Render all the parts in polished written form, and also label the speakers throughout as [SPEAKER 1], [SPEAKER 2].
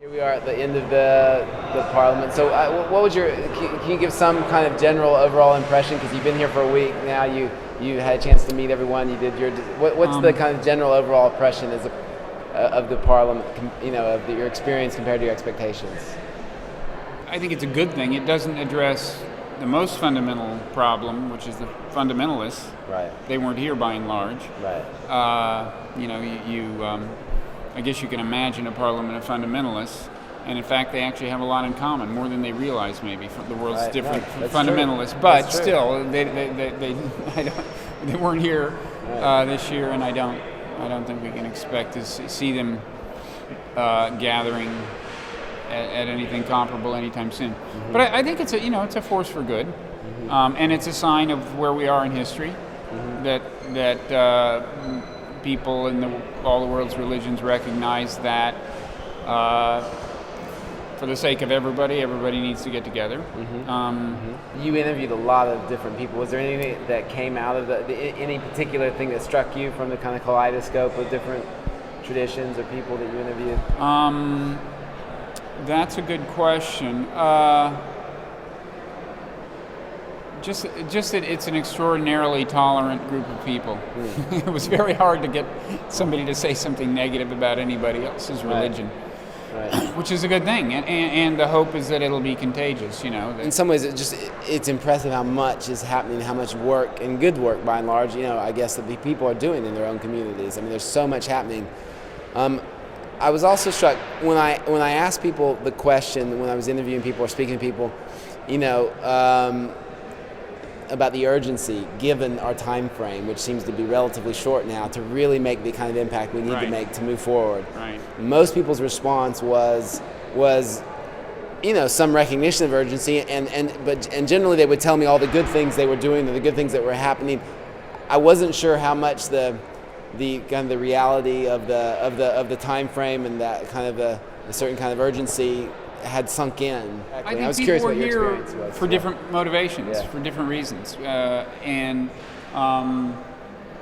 [SPEAKER 1] Here we are at the end of the Parliament. So what was can you give some kind of general overall impression, because you've been here for a week now, you had a chance to meet everyone, you did what's the kind of general overall impression of the Parliament, of your experience compared to your expectations?
[SPEAKER 2] I think it's a good thing. It doesn't address the most fundamental problem, which is the fundamentalists.
[SPEAKER 1] Right.
[SPEAKER 2] They weren't here by and large.
[SPEAKER 1] Right.
[SPEAKER 2] I guess you can imagine a parliament of fundamentalists, and in fact, they actually have a lot in common, more than they realize. Maybe the world's different from fundamentalists, but still, they weren't here this year, and I don't think we can expect to see them gathering at anything comparable anytime soon. Mm-hmm. But I think it's a force for good, and it's a sign of where we are in history, that people in all the world's religions recognize that for the sake of everybody needs to get together. Mm-hmm.
[SPEAKER 1] You interviewed a lot of different people. Was there anything that came out of any particular thing that struck you from the kind of kaleidoscope of different traditions or people that you interviewed?
[SPEAKER 2] That's a good question. Just that it's an extraordinarily tolerant group of people. It was very hard to get somebody to say something negative about anybody else's religion, right. Which is a good thing. And the hope is that it'll be contagious.
[SPEAKER 1] In some ways, it's impressive how much is happening, how much work, and good work by and large, I guess that the people are doing in their own communities. I mean, there's so much happening. I was also struck when I asked people the question, when I was interviewing people or speaking to people, about the urgency given our time frame, which seems to be relatively short now, to really make the kind of impact we need to make to move forward.
[SPEAKER 2] Right.
[SPEAKER 1] Most people's response was some recognition of urgency, and generally they would tell me all the good things they were doing and the good things that were happening. I wasn't sure how much the kind of the reality of the time frame and that kind of a certain kind of urgency had sunk in.
[SPEAKER 2] I think
[SPEAKER 1] was
[SPEAKER 2] people
[SPEAKER 1] curious
[SPEAKER 2] were
[SPEAKER 1] what your
[SPEAKER 2] here
[SPEAKER 1] experience was.
[SPEAKER 2] for different motivations, for different reasons, and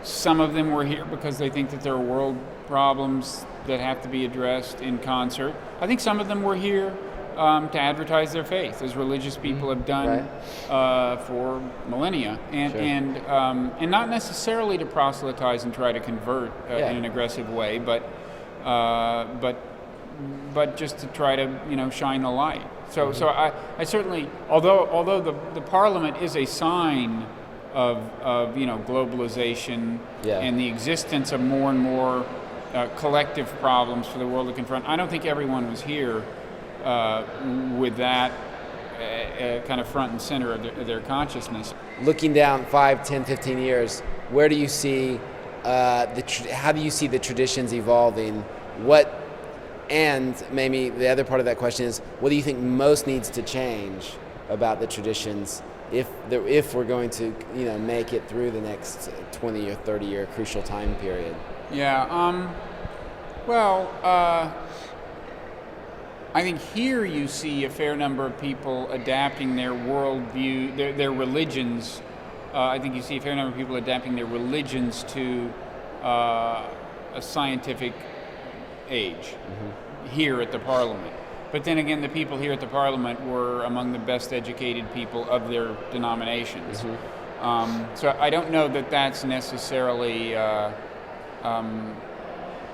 [SPEAKER 2] some of them were here because they think that there are world problems that have to be addressed in concert. I think some of them were here to advertise their faith, as religious people have done for millennia, and not necessarily to proselytize and try to convert in an aggressive way, but just to try to shine the light. So I certainly, although the Parliament is a sign of globalization and the existence of more and more collective problems for the world to confront, I don't think everyone was here with that kind of front and center of their consciousness.
[SPEAKER 1] Looking down 5, 10, 15 years, where do you see how do you see the traditions evolving? And maybe the other part of that question is, what do you think most needs to change about the traditions if we're going to make it through the next 20 or 30 year crucial time period?
[SPEAKER 2] I think here you see a fair number of people adapting their worldview, their religions. I think you see a fair number of people adapting their religions to a scientific age here at the Parliament. But then again, the people here at the Parliament were among the best educated people of their denominations. So I don't know that that's necessarily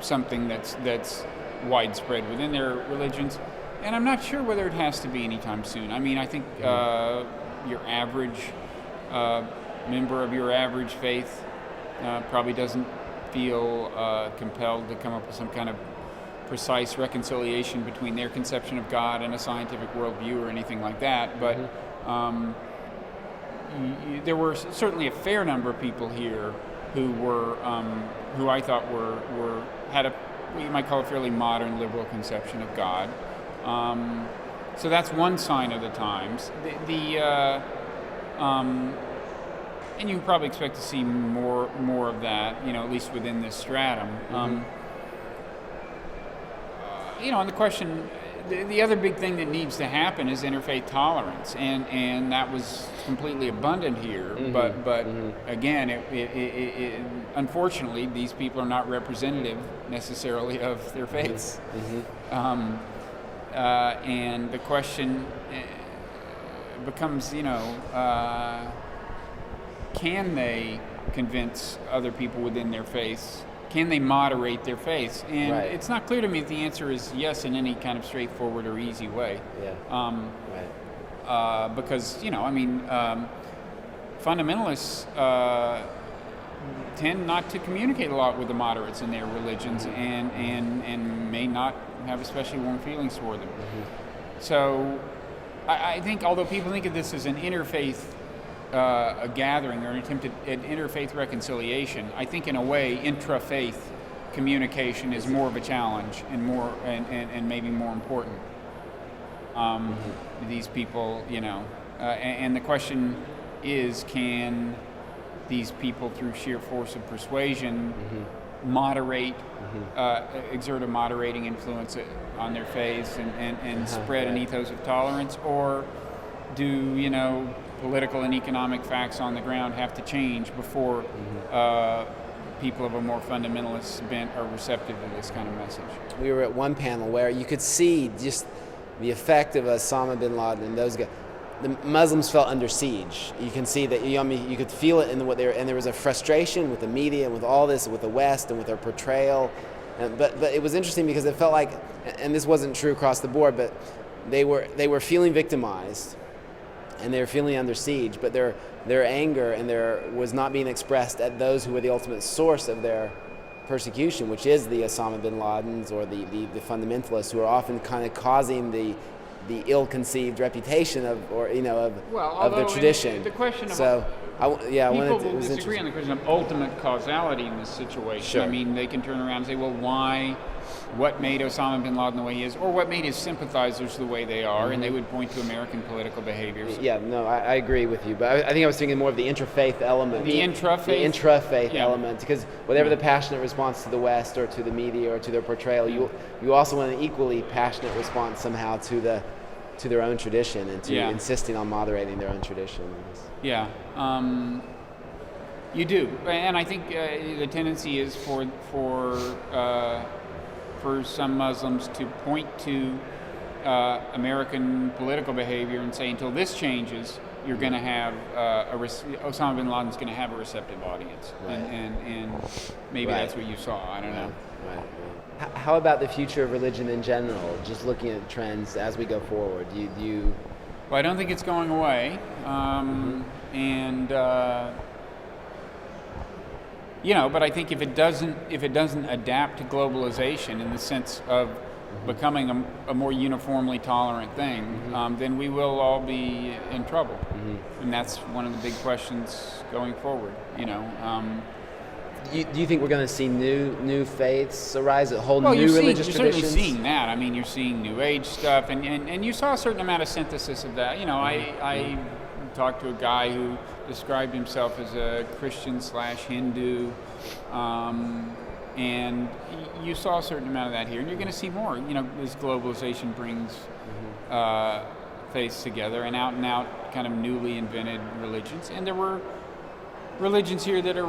[SPEAKER 2] something that's widespread within their religions. And I'm not sure whether it has to be anytime soon. I mean, I think your average member of your average faith probably doesn't feel compelled to come up with some kind of precise reconciliation between their conception of God and a scientific worldview or anything like that. But there were certainly a fair number of people here who were, who I thought had what you might call a fairly modern liberal conception of God. So that's one sign of the times. And you can probably expect to see more of that, at least within this stratum. On the question, the other big thing that needs to happen is interfaith tolerance, and that was completely abundant here. But again, it unfortunately, these people are not representative necessarily of their faiths. and the question becomes, can they convince other people within their faith? Can they moderate their faith? And
[SPEAKER 1] Right.
[SPEAKER 2] it's not clear to me if the answer is yes in any kind of straightforward or easy way.
[SPEAKER 1] Yeah.
[SPEAKER 2] Because, fundamentalists tend not to communicate a lot with the moderates in their religions, and may not have especially warm feelings toward them. So I think, although people think of this as an interfaith a gathering or an attempt at interfaith reconciliation, I think in a way intrafaith communication is more of a challenge and more and maybe more important. These people, and the question is, can these people, through sheer force of persuasion, moderate, exert a moderating influence on their faiths and spread an ethos of tolerance, or do political and economic facts on the ground have to change before people of a more fundamentalist bent are receptive to this kind of message?
[SPEAKER 1] We were at one panel where you could see just the effect of Osama bin Laden and those guys. The Muslims felt under siege. You can see that. You could feel it in what they were, and there was a frustration with the media and with all this, with the West and with their portrayal. But it was interesting because it felt like, and this wasn't true across the board, but they were feeling victimized, and they were feeling under siege. But their anger and was not being expressed at those who were the ultimate source of their persecution, which is the Osama bin Ladens or the fundamentalists, who are often kind of causing the ill-conceived reputation of their tradition.
[SPEAKER 2] The question
[SPEAKER 1] of
[SPEAKER 2] people will disagree on the question of ultimate causality in this situation.
[SPEAKER 1] Sure.
[SPEAKER 2] I mean, they can turn around and say, well, why? What made Osama bin Laden the way he is, or what made his sympathizers the way they are, and they would point to American political behaviors.
[SPEAKER 1] Yeah, no, I agree with you, but I think I was thinking more of the interfaith element.
[SPEAKER 2] The intrafaith?
[SPEAKER 1] The intrafaith element, because whatever the passionate response to the West or to the media or to their portrayal, you also want an equally passionate response somehow to their own tradition and to insisting on moderating their own tradition.
[SPEAKER 2] Yeah, you do, and I think the tendency is for some Muslims to point to American political behavior and say, until this changes, you're going to have Osama bin Laden's going to have a receptive audience,
[SPEAKER 1] right.
[SPEAKER 2] and maybe that's what you saw. I don't know.
[SPEAKER 1] Right. How about the future of religion in general? Just looking at trends as we go forward, do you?
[SPEAKER 2] Well, I don't think it's going away, and but I think if it doesn't adapt to globalization in the sense of becoming a more uniformly tolerant thing, then we will all be in trouble, and that's one of the big questions going forward.
[SPEAKER 1] Do you think we're going to see new faiths arise, new religious traditions?
[SPEAKER 2] You're certainly seeing that. I mean, you're seeing New Age stuff, and you saw a certain amount of synthesis of that. I talked to a guy who described himself as a Christian/Hindu, and you saw a certain amount of that here, and you're going to see more. As globalization brings faiths together and out kind of newly invented religions, and there were religions here that are,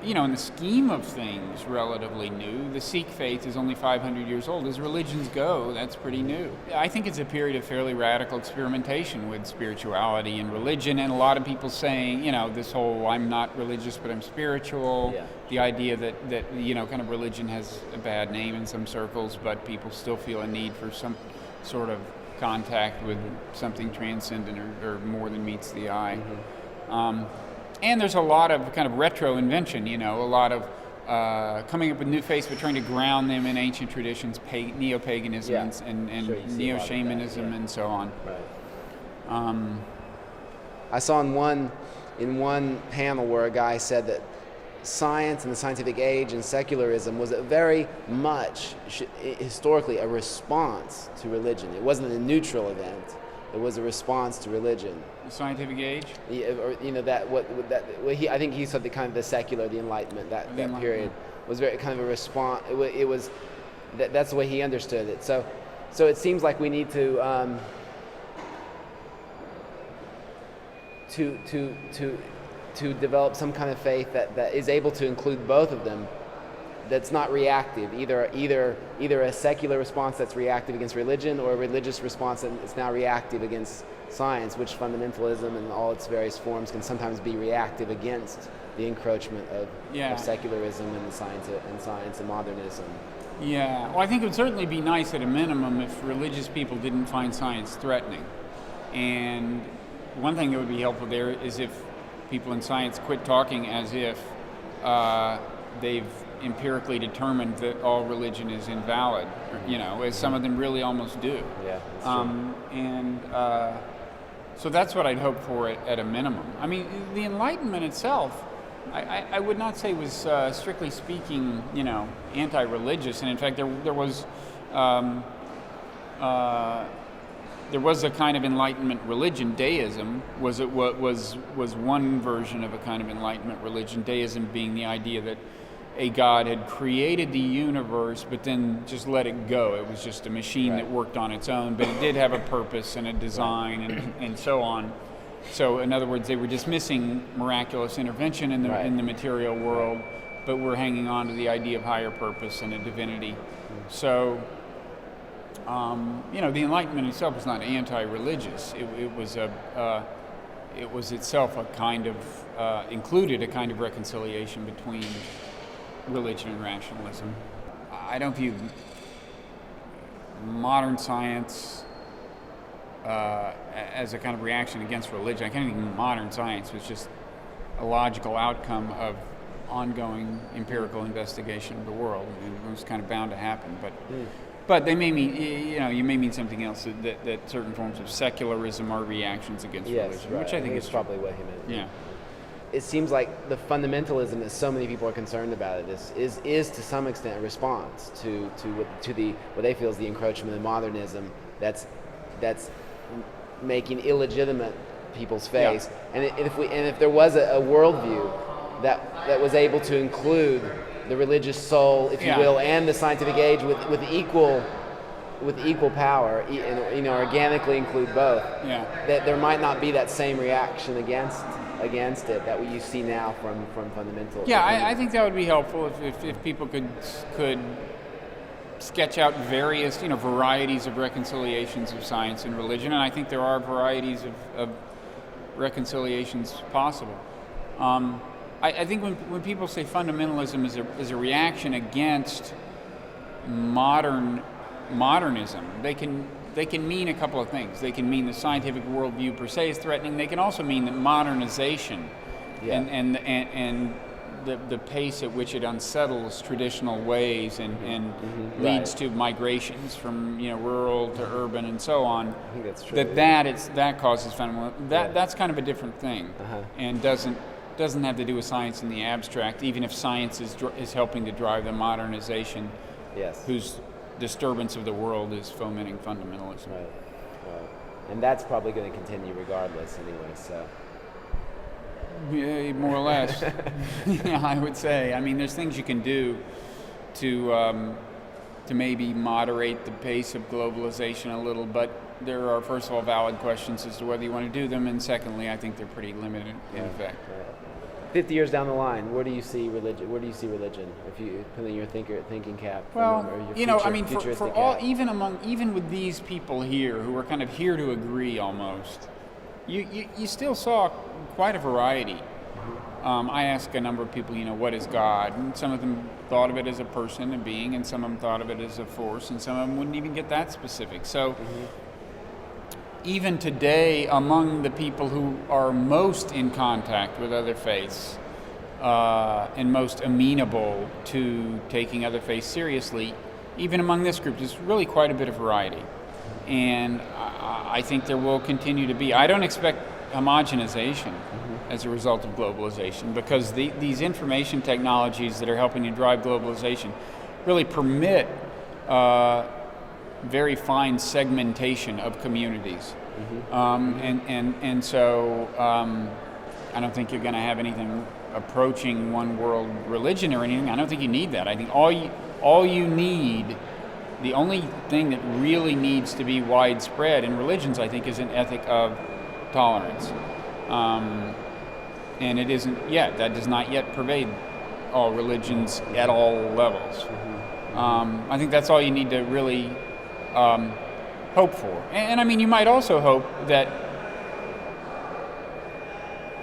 [SPEAKER 2] in the scheme of things, relatively new. The Sikh faith is only 500 years old. As religions go, that's pretty new. I think it's a period of fairly radical experimentation with spirituality and religion, and a lot of people saying, this whole I'm not religious but I'm spiritual, the idea that kind of religion has a bad name in some circles, but people still feel a need for some sort of contact with something transcendent or more than meets the eye. And there's a lot of kind of retro invention, a lot of coming up with new faiths, but trying to ground them in ancient traditions, neo-paganism and neo-shamanism and so on.
[SPEAKER 1] Right. I saw in one panel where a guy said that science and the scientific age and secularism was very much historically a response to religion. It wasn't a neutral event. It was a response to religion.
[SPEAKER 2] The scientific age?
[SPEAKER 1] Yeah, or I think he said the secular, the Enlightenment, that period was very kind of a response. It was that's the way he understood it. So it seems like we need to develop some kind of faith that is able to include both of them, that's not reactive, either a secular response that's reactive against religion, or a religious response that's now reactive against science, which fundamentalism in all its various forms can sometimes be reactive against the encroachment of secularism and science and modernism.
[SPEAKER 2] Yeah, well, I think it would certainly be nice at a minimum if religious people didn't find science threatening. And one thing that would be helpful there is if people in science quit talking as if they've empirically determined that all religion is invalid, as some of them really almost do.
[SPEAKER 1] Yeah, that's true.
[SPEAKER 2] So that's what I'd hope for at a minimum. I mean, the Enlightenment itself, I would not say was strictly speaking, anti-religious, and in fact, there was a kind of Enlightenment religion. Deism was one version of a kind of Enlightenment religion. Deism being the idea that a God had created the universe, but then just let it go. It was just a machine that worked on its own, but it did have a purpose and a design and so on. So, in other words, they were dismissing miraculous intervention in the material world, but were hanging on to the idea of higher purpose and a divinity. So, the Enlightenment itself was not anti-religious. It was itself a kind of included a kind of reconciliation between religion and rationalism. I don't view modern science as a kind of reaction against religion. I kind of think modern science was just a logical outcome of ongoing empirical investigation of the world. It was kind of bound to happen, but they may mean, you may mean something else, that certain forms of secularism are reactions against religion, which I think is
[SPEAKER 1] probably what he meant.
[SPEAKER 2] Yeah.
[SPEAKER 1] It seems like the fundamentalism that so many people are concerned about is to some extent a response to what they feel is the encroachment of modernism that's making illegitimate people's face. And if there was a worldview that was able to include the religious soul, if you will, and the scientific age with equal power, and organically include both, that there might not be that same reaction against it that you see now from fundamental.
[SPEAKER 2] Yeah, I think that would be helpful if people could sketch out various varieties of reconciliations of science and religion, and I think there are varieties of reconciliations possible. I think when people say fundamentalism is a reaction against modernism, they can mean a couple of things. They can mean the scientific worldview per se is threatening. They can also mean that modernization and the pace at which it unsettles traditional ways and leads to migrations from rural to urban and so on.
[SPEAKER 1] I think that's true.
[SPEAKER 2] That causes fundamentalism. That's kind of a different thing, and doesn't have to do with science in the abstract. Even if science is helping to drive the modernization, whose disturbance of the world is fomenting fundamentalism.
[SPEAKER 1] Right. And that's probably going to continue regardless anyway, so.
[SPEAKER 2] Yeah, more or less. Yeah, I would say. I mean, there's things you can do to maybe moderate the pace of globalization a little, but there are, first of all, valid questions as to whether you want to do them, and secondly, I think they're pretty limited in effect.
[SPEAKER 1] 50 years down the line, where do you see religion? If you put in your thinking cap?
[SPEAKER 2] Well,
[SPEAKER 1] futuristic
[SPEAKER 2] for all,
[SPEAKER 1] cap.
[SPEAKER 2] even with these people here who are kind of here to agree almost, you still saw quite a variety. I asked a number of people, what is God? And some of them thought of it as a person, a being, and some of them thought of it as a force, and some of them wouldn't even get that specific. So even today, among the people who are most in contact with other faiths and most amenable to taking other faiths seriously, even among this group, there's really quite a bit of variety. And I think there will continue to be. I don't expect homogenization as a result of globalization, because these information technologies that are helping to drive globalization really permit very fine segmentation of communities. And so I don't think you're going to have anything approaching one world religion or anything. I don't think you need that. I think all you need, the only thing that really needs to be widespread in religions, I think, is an ethic of tolerance. And it isn't yet. That does not yet pervade all religions at all levels. I think that's all you need to really hope for. And I mean, you might also hope that,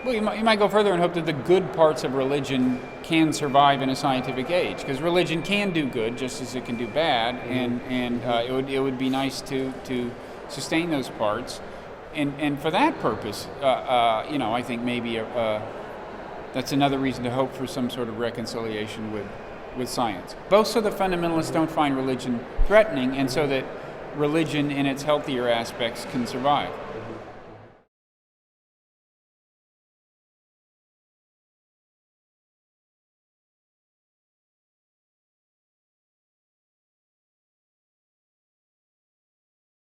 [SPEAKER 2] well, you might go further and hope that the good parts of religion can survive in a scientific age, because religion can do good just as it can do bad, and it would be nice to sustain those parts, and for that purpose, I think maybe that's another reason to hope for some sort of reconciliation with science, both so that fundamentalists don't find religion threatening, and so that religion in its healthier aspects can survive.